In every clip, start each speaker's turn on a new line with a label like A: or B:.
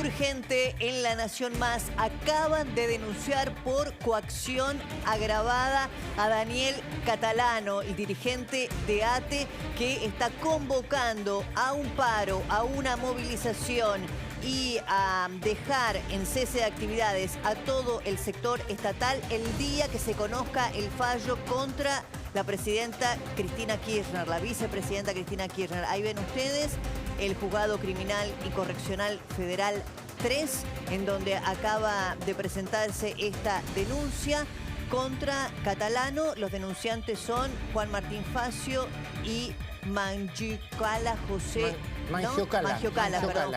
A: Urgente en La Nación Más. Acaban de denunciar por coacción agravada a Daniel Catalano, el dirigente de ATE, que está convocando a un paro, a una movilización y a dejar en cese de actividades a todo el sector estatal el día que se conozca el fallo contra la presidenta Cristina Kirchner, la vicepresidenta Cristina Kirchner. Ahí ven ustedes el Juzgado Criminal y Correccional Federal 3, en donde acaba de presentarse esta denuncia contra Catalano. Los denunciantes son Juan Martín Facio y Mangiocala José... Mangiocala,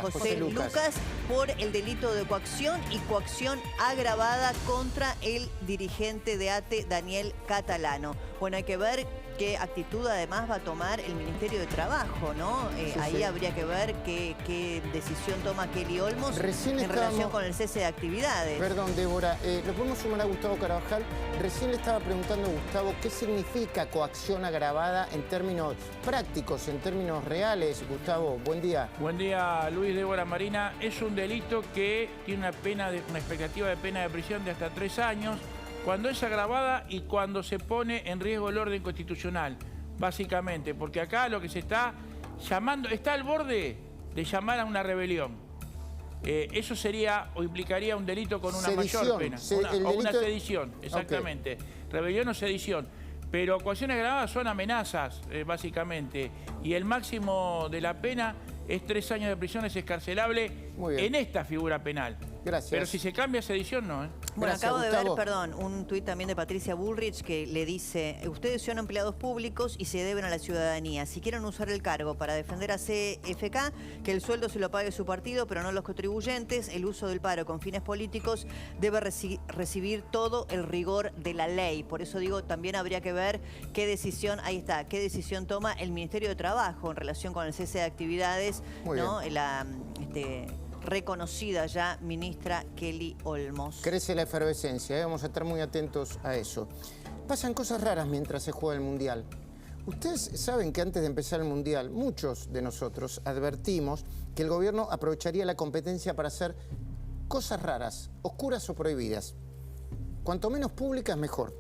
A: José Lucas, por el delito de coacción y coacción agravada contra el dirigente de ATE, Daniel Catalano. Bueno, hay que ver qué actitud además va a tomar el Ministerio de Trabajo, ¿no? Ahí habría que ver qué decisión toma Kelly Olmos en relación con el cese de actividades.
B: Perdón, Débora, lo podemos sumar a Gustavo Carabajal. Recién le estaba preguntando a Gustavo qué significa coacción agravada en términos prácticos, en términos reales. Gustavo, buen día.
C: Buen día, Luis, Débora, Marina. Es un delito que tiene una expectativa de pena de prisión de hasta 3 años, cuando es agravada y cuando se pone en riesgo el orden constitucional, básicamente, porque acá lo que se está llamando, está al borde de llamar a una rebelión. Eso sería o implicaría un delito con una mayor pena, una sedición, exactamente. Okay. Rebelión o sedición. Pero coacciones agravadas son amenazas, básicamente, y el máximo de la pena es 3 años de prisión, es excarcelable en esta figura penal.
B: Gracias.
C: Pero si se cambia sedición, no, ¿eh?
A: Bueno,
B: Gracias,
A: acabo de ver,
B: Gustavo.
A: un tuit también de Patricia Bullrich que le dice: ustedes son empleados públicos y se deben a la ciudadanía. Si quieren usar el cargo para defender a CFK, que el sueldo se lo pague su partido, pero no los contribuyentes. El uso del paro con fines políticos debe recibir todo el rigor de la ley. Por eso digo, también habría que ver qué decisión, ahí está, qué decisión toma el Ministerio de Trabajo en relación con el cese de actividades, ¿no? La reconocida ya ministra Kelly Olmos.
B: Crece la efervescencia, vamos a estar muy atentos a eso. Pasan cosas raras mientras se juega el Mundial. Ustedes saben que antes de empezar el Mundial, muchos de nosotros advertimos que el gobierno aprovecharía la competencia para hacer cosas raras, oscuras o prohibidas. Cuanto menos públicas, mejor.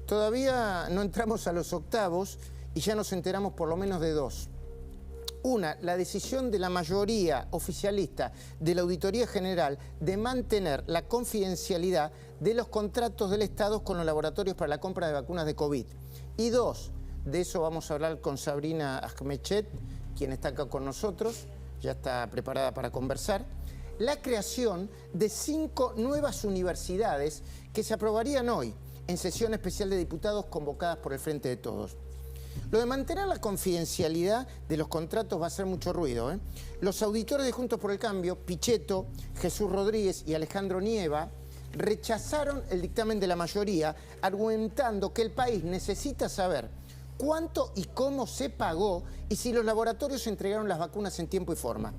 B: Todavía no entramos a los octavos y ya nos enteramos por lo menos de 2. Una, la decisión de la mayoría oficialista de la Auditoría General de mantener la confidencialidad de los contratos del Estado con los laboratorios para la compra de vacunas de COVID. Y 2, de eso vamos a hablar con Sabrina Ahmechet, quien está acá con nosotros, ya está preparada para conversar, la creación de 5 nuevas universidades que se aprobarían hoy en sesión especial de diputados convocadas por el Frente de Todos. Lo de mantener la confidencialidad de los contratos va a hacer mucho ruido, ¿eh? Los auditores de Juntos por el Cambio, Pichetto, Jesús Rodríguez y Alejandro Nieva, rechazaron el dictamen de la mayoría, argumentando que el país necesita saber cuánto y cómo se pagó y si los laboratorios entregaron las vacunas en tiempo y forma.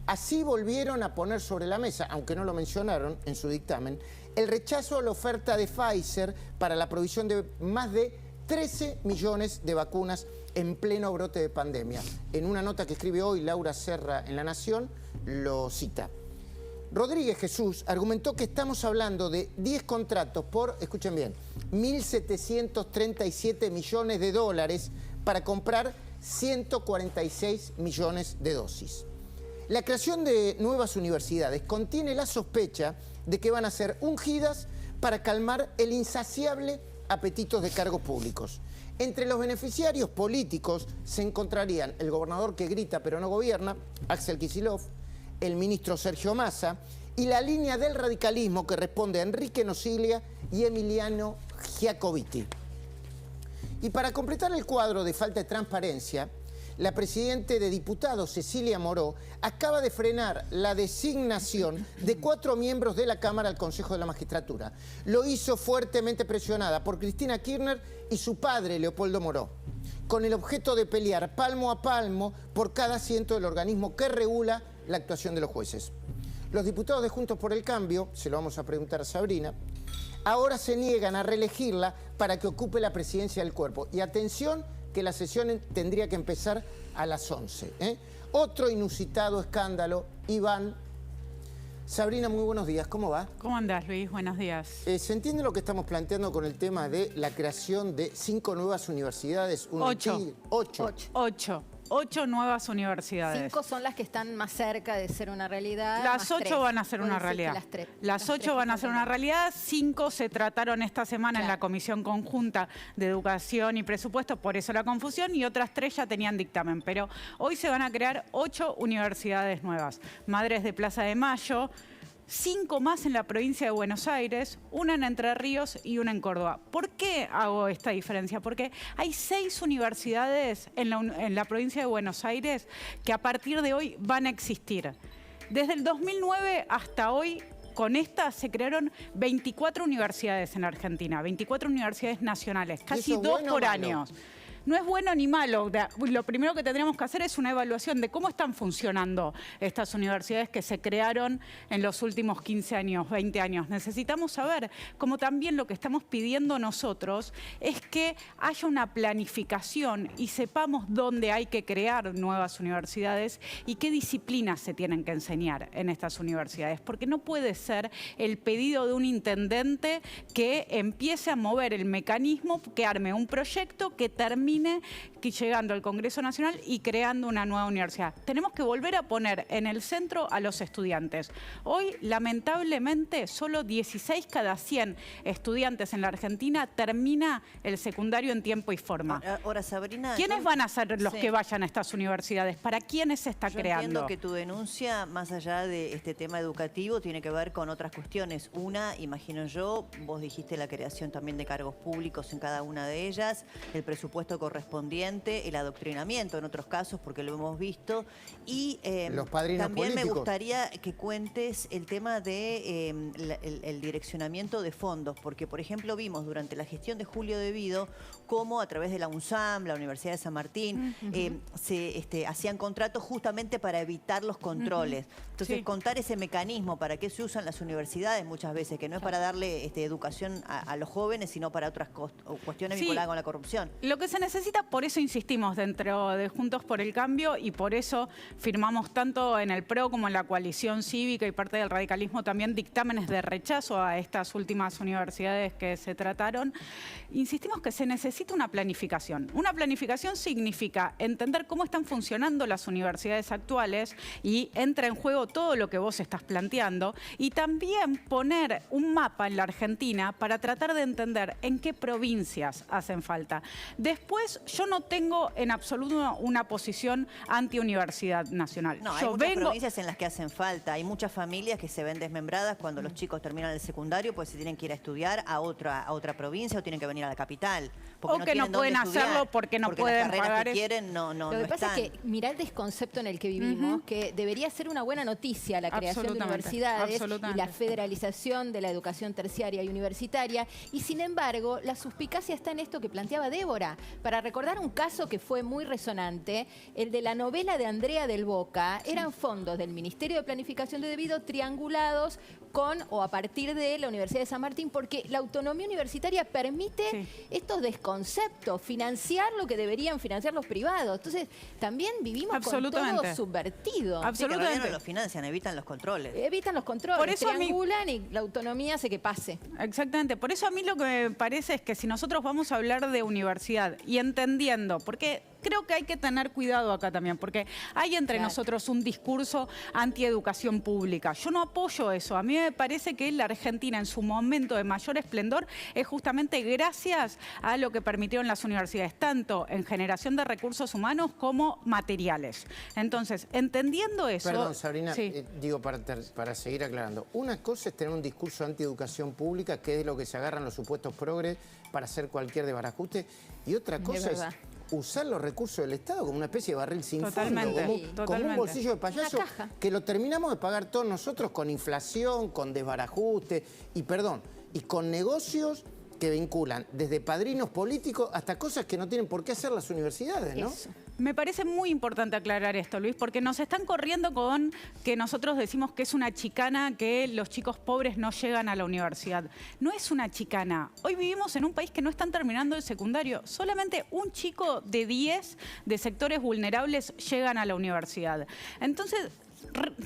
B: Así volvieron a poner sobre la mesa, aunque no lo mencionaron en su dictamen, el rechazo a la oferta de Pfizer para la provisión de más de 13 millones de vacunas en pleno brote de pandemia. En una nota que escribe hoy Laura Serra en La Nación, lo cita. Rodríguez Jesús argumentó que estamos hablando de 10 contratos por, escuchen bien, 1.737 millones de dólares para comprar 146 millones de dosis. La creación de nuevas universidades contiene la sospecha de que van a ser ungidas para calmar el insaciable apetitos de cargos públicos. Entre los beneficiarios políticos se encontrarían el gobernador que grita pero no gobierna, Axel Kicillof, el ministro Sergio Massa y la línea del radicalismo que responde a Enrique Nosiglia y Emiliano Giacobiti. Y para completar el cuadro de falta de transparencia, la presidenta de diputados, Cecilia Moró, acaba de frenar la designación de 4 miembros de la Cámara al Consejo de la Magistratura. Lo hizo fuertemente presionada por Cristina Kirchner y su padre, Leopoldo Moró, con el objeto de pelear palmo a palmo por cada asiento del organismo que regula la actuación de los jueces. Los diputados de Juntos por el Cambio, se lo vamos a preguntar a Sabrina, ahora se niegan a reelegirla para que ocupe la presidencia del cuerpo. Y atención, que la sesión tendría que empezar a las 11. Otro inusitado escándalo, Iván Sabrina, muy buenos días. ¿Cómo va?
D: ¿Cómo andás, Luis? Buenos días.
B: ¿Se entiende lo que estamos planteando con el tema de la creación de 5 nuevas universidades?
D: 8 nuevas universidades.
E: 5 son las que están más cerca de ser una realidad.
D: Las 8 van a ser una realidad. Las 8 van a ser una realidad. 5 se trataron esta semana en la Comisión Conjunta de Educación y Presupuesto, por eso la confusión, y otras 3 ya tenían dictamen. Pero hoy se van a crear 8 universidades nuevas. Madres de Plaza de Mayo, 5 más en la provincia de Buenos Aires, una en Entre Ríos y una en Córdoba. ¿Por qué hago esta diferencia? Porque hay 6 universidades en la provincia de Buenos Aires que a partir de hoy van a existir. Desde el 2009 hasta hoy, con esta se crearon 24 universidades en Argentina, 24 universidades nacionales, casi 2 por año. No es bueno ni malo. Lo primero que tendríamos que hacer es una evaluación de cómo están funcionando estas universidades que se crearon en los últimos 15 años, 20 años. Necesitamos saber, como también lo que estamos pidiendo nosotros, es que haya una planificación y sepamos dónde hay que crear nuevas universidades y qué disciplinas se tienen que enseñar en estas universidades. Porque no puede ser el pedido de un intendente que empiece a mover el mecanismo, que arme un proyecto que termine llegando al Congreso Nacional y creando una nueva universidad. Tenemos que volver a poner en el centro a los estudiantes. Hoy, lamentablemente, solo 16 cada 100 estudiantes en la Argentina termina el secundario en tiempo y forma.
A: Ahora, Sabrina...
D: ¿Quiénes van a ser los que vayan a estas universidades? ¿Para quiénes se está creando?
A: Entiendo que tu denuncia, más allá de este tema educativo, tiene que ver con otras cuestiones. Una, imagino yo, vos dijiste la creación también de cargos públicos en cada una de ellas, el presupuesto correspondiente, el adoctrinamiento en otros casos, porque lo hemos visto. Y
B: los padrinos
A: también
B: políticos.
A: Me gustaría que cuentes el tema de el direccionamiento de fondos, porque, por ejemplo, vimos durante la gestión de Julio Devido cómo a través de la UNSAM, la Universidad de San Martín, se hacían contratos justamente para evitar los controles. Entonces, contar ese mecanismo, para qué se usan las universidades muchas veces, que no es para darle educación a los jóvenes, sino para otras cuestiones vinculadas con la corrupción.
D: Lo que se necesita, por eso insistimos dentro de Juntos por el Cambio y por eso firmamos tanto en el PRO como en la coalición cívica y parte del radicalismo también dictámenes de rechazo a estas últimas universidades que se trataron. Insistimos que se necesita una planificación. Una planificación significa entender cómo están funcionando las universidades actuales y entra en juego todo lo que vos estás planteando y también poner un mapa en la Argentina para tratar de entender en qué provincias hacen falta. Después, yo no tengo en absoluto una posición anti-universidad nacional.
A: No, hay muchas provincias en las que hacen falta. Hay muchas familias que se ven desmembradas cuando los chicos terminan el secundario, pues se tienen que ir a estudiar a otra provincia o tienen que venir a la capital.
D: O que no pueden hacerlo porque no pueden pagar.
A: Que quieren,
E: Lo que pasa es que mirá el desconcepto en el que vivimos, que debería ser una buena noticia la creación de universidades y la federalización de la educación terciaria y universitaria. Y sin embargo, la suspicacia está en esto que planteaba Débora. Para recordar un caso que fue muy resonante, el de la novela de Andrea del Boca, eran fondos del Ministerio de Planificación de Devido triangulados con o a partir de la Universidad de San Martín, porque la autonomía universitaria permite estos desconceptos, financiar lo que deberían financiar los privados. Entonces, también vivimos con todo subvertido.
A: Absolutamente. Sí, no lo financian, evitan los controles.
E: Evitan los controles, por eso triangulan y la autonomía hace que pase.
D: Exactamente. Por eso a mí lo que me parece es que si nosotros vamos a hablar de universidad y entendiendo, porque creo que hay que tener cuidado acá también, porque hay entre nosotros un discurso antieducación pública. Yo no apoyo eso. A mí me parece que la Argentina en su momento de mayor esplendor es justamente gracias a lo que permitieron las universidades, tanto en generación de recursos humanos como materiales. Entonces, entendiendo eso...
B: Perdón, Sabrina, digo para seguir aclarando. Una cosa es tener un discurso antieducación pública, que es de lo que se agarran los supuestos progres para hacer cualquier desbarajuste, y otra cosa es usar los recursos del Estado como una especie de barril sin fondo, como un bolsillo de payaso que lo terminamos de pagar todos nosotros con inflación, con desbarajuste y con negocios que vinculan desde padrinos políticos hasta cosas que no tienen por qué hacer las universidades, ¿no?
E: Eso.
D: Me parece muy importante aclarar esto, Luis, porque nos están corriendo con que nosotros decimos que es una chicana que los chicos pobres no llegan a la universidad. No es una chicana. Hoy vivimos en un país que no están terminando el secundario. Solamente un chico de 10 de sectores vulnerables llegan a la universidad. Entonces,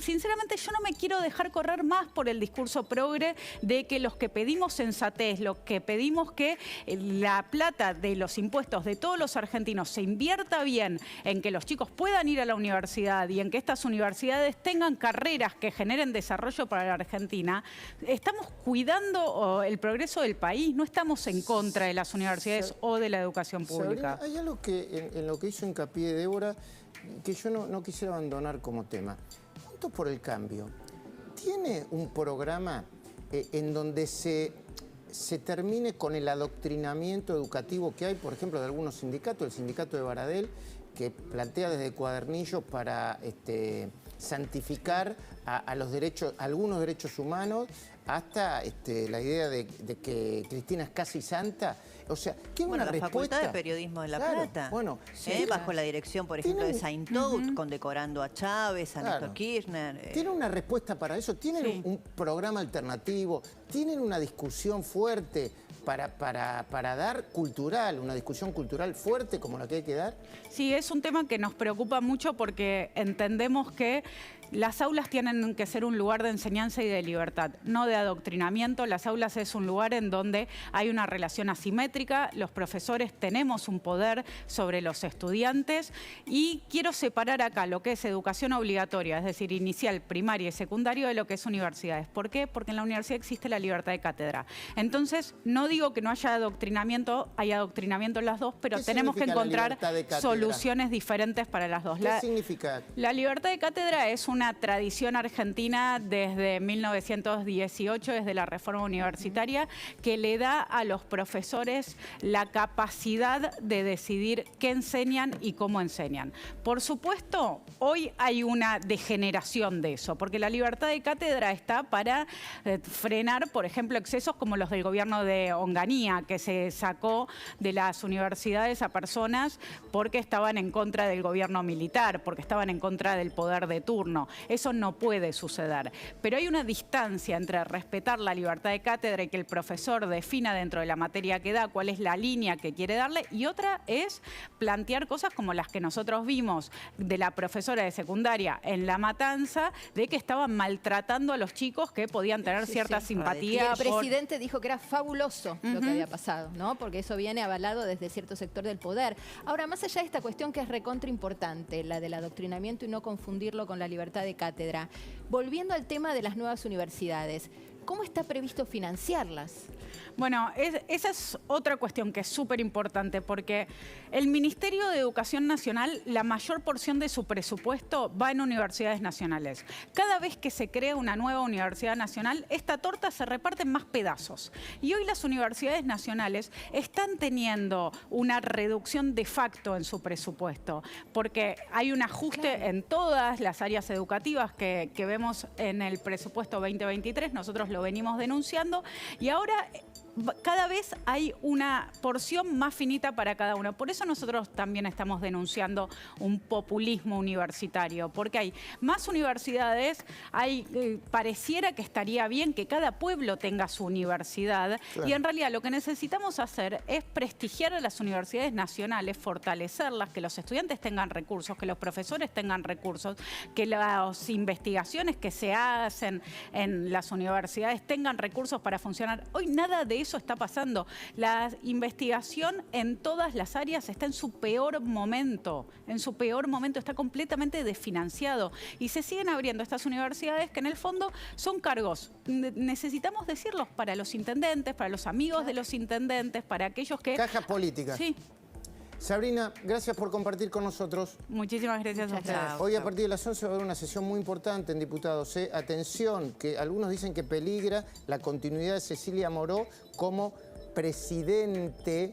D: sinceramente yo no me quiero dejar correr más por el discurso progre de que los que pedimos sensatez, los que pedimos que la plata de los impuestos de todos los argentinos se invierta bien en que los chicos puedan ir a la universidad y en que estas universidades tengan carreras que generen desarrollo para la Argentina, estamos cuidando el progreso del país, no estamos en contra de las universidades o de la educación pública.
B: Sabrina, hay algo que en lo que hizo hincapié Débora que yo no quisiera abandonar como tema. Juntos por el Cambio tiene un programa en donde se termine con el adoctrinamiento educativo que hay, por ejemplo, de algunos sindicatos, el sindicato de Baradel, que plantea desde Cuadernillo para santificar a algunos derechos humanos, hasta la idea de que Cristina es casi santa. O sea, tiene una respuesta.
A: La Facultad de Periodismo de La Plata,
B: bueno, sí,
A: bajo la dirección, por ejemplo, de Saintout, condecorando a Chávez, a Néstor Kirchner.
B: ¿Tienen una respuesta para eso? ¿Tienen un programa alternativo? ¿Tienen una discusión fuerte para dar cultural, una discusión cultural fuerte como la que hay que dar?
D: Sí, es un tema que nos preocupa mucho porque entendemos que las aulas tienen que ser un lugar de enseñanza y de libertad, no de adoctrinamiento. Las aulas es un lugar en donde hay una relación asimétrica, los profesores tenemos un poder sobre los estudiantes y quiero separar acá lo que es educación obligatoria, es decir, inicial, primaria y secundario, de lo que es universidades. ¿Por qué? Porque en la universidad existe la libertad de cátedra. Entonces, no digo que no haya adoctrinamiento, hay adoctrinamiento en las dos, pero tenemos que encontrar soluciones diferentes para las dos.
B: ¿Qué significa?
D: La libertad de cátedra es una tradición argentina desde 1918, desde la reforma universitaria, que le da a los profesores la capacidad de decidir qué enseñan y cómo enseñan. Por supuesto, hoy hay una degeneración de eso, porque la libertad de cátedra está para frenar, por ejemplo, excesos como los del gobierno de Onganía, que se sacó de las universidades a personas porque estaban en contra del gobierno militar, porque estaban en contra del poder de turno. Eso no puede suceder. Pero hay una distancia entre respetar la libertad de cátedra y que el profesor defina dentro de la materia que da cuál es la línea que quiere darle, y otra es plantear cosas como las que nosotros vimos de la profesora de secundaria en La Matanza, de que estaban maltratando a los chicos que podían tener cierta simpatía.
E: Y el presidente dijo que era fabuloso lo que había pasado, ¿no? Porque eso viene avalado desde cierto sector del poder. Ahora, más allá de esta cuestión que es recontra importante, la del adoctrinamiento y no confundirlo con la libertad de cátedra, volviendo al tema de las nuevas universidades, ¿cómo está previsto financiarlas?
D: Bueno, esa es otra cuestión que es súper importante, porque el Ministerio de Educación Nacional, la mayor porción de su presupuesto va en universidades nacionales. Cada vez que se crea una nueva universidad nacional, esta torta se reparte en más pedazos. Y hoy las universidades nacionales están teniendo una reducción de facto en su presupuesto, porque hay un ajuste en todas las áreas educativas que vemos en el presupuesto 2023, nosotros lo venimos denunciando, y ahora cada vez hay una porción más finita para cada uno. Por eso nosotros también estamos denunciando un populismo universitario, porque hay más universidades, pareciera que estaría bien que cada pueblo tenga su universidad, y en realidad lo que necesitamos hacer es prestigiar a las universidades nacionales, fortalecerlas, que los estudiantes tengan recursos, que los profesores tengan recursos, que las investigaciones que se hacen en las universidades tengan recursos para funcionar. Hoy nada de eso está pasando. La investigación en todas las áreas está en su peor momento. En su peor momento está completamente desfinanciado. Y se siguen abriendo estas universidades que en el fondo son cargos. Necesitamos decirlos para los intendentes, para los amigos de los intendentes, para aquellos que...
B: Cajas políticas.
D: Sí.
B: Sabrina, gracias por compartir con nosotros.
D: Muchísimas gracias a ustedes.
B: Hoy a partir de las 11 va a haber una sesión muy importante en Diputados. Atención, que algunos dicen que peligra la continuidad de Cecilia Moró como presidenta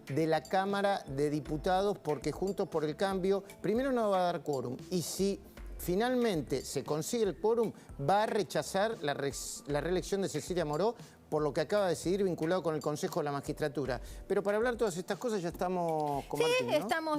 B: de la Cámara de Diputados, porque Juntos por el Cambio, primero no va a dar quórum, y si finalmente se consigue el quórum, va a rechazar la reelección de Cecilia Moró, por lo que acaba de decidir vinculado con el Consejo de la Magistratura. Pero para hablar todas estas cosas ya estamos con Martín, ¿no?
E: Estamos